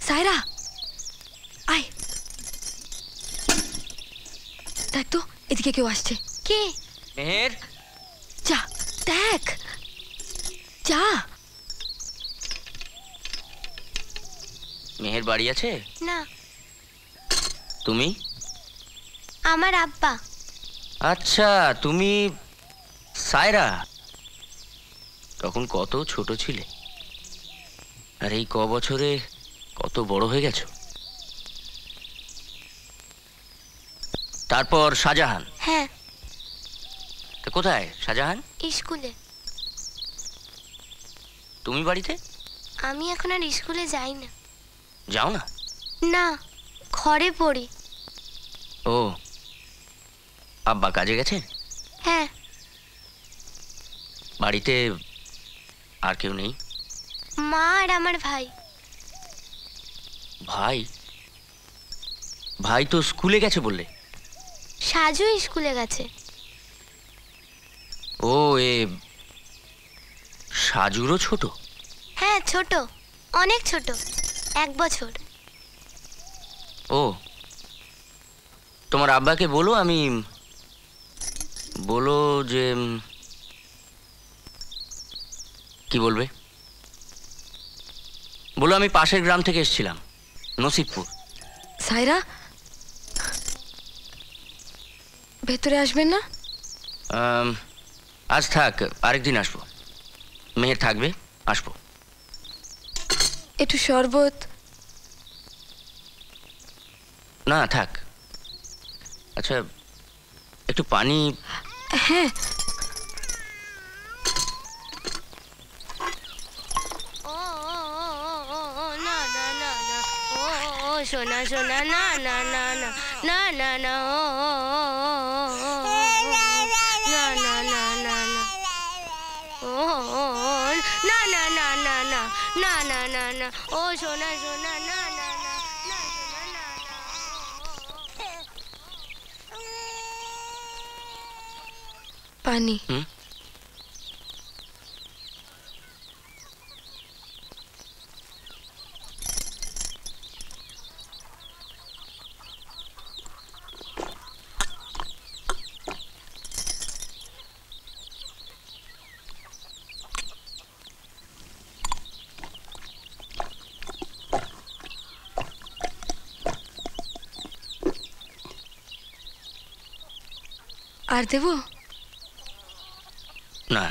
সায়রা আয়, দেখ তো এদিকে কেউ আসছে। কে? মেহের, যা দেখ, যা। মেহের বাড়ি আছে? না, তুমি? আমার আব্বা। আচ্ছা, তুমি সায়রা। তখন কত ছোট ছিলে, আর এই ক বছরে কত বড় হয়ে গেছো। তারপর শাহজাহান। হ্যাঁ, তা কোথায় শাহজাহান? স্কুলে। তুমি বাড়িতে? আমি এখন আর স্কুলে যাই না। যাও না? না, ঘরে পড়ি। ও, আব্বা কাজে গেছে? হ্যাঁ। বাড়িতে আর কেউ নেই? মা আর আমার ভাই। ভাই? ভাই তো স্কুলে গেছে বললে। সাজু স্কুলে গেছে। ও, এ সাজুরও ছোট? হ্যাঁ, ছোট, অনেক ছোট, 1 বছর। ও, তোমার আব্বাকে বলো বলো যে কি বলবে, বলো আমি পাশের গ্রাম থেকে এসেছিলাম, নসিবপুর। সায়রা, ভেতরে আসবেন না? আজ থাক, আরেকদিন আসবো। মেহের থাকবে, আসবো। একটু শরবত? না থাক। আচ্ছা, একটু পানি? হ্যাঁ। সোনা সোনা, না না না না না না না, না না না না না, ও না না না না না না না না না, ও সোনা সোনা, না না না না সোনা, না না। পানি। আর দেবো? না,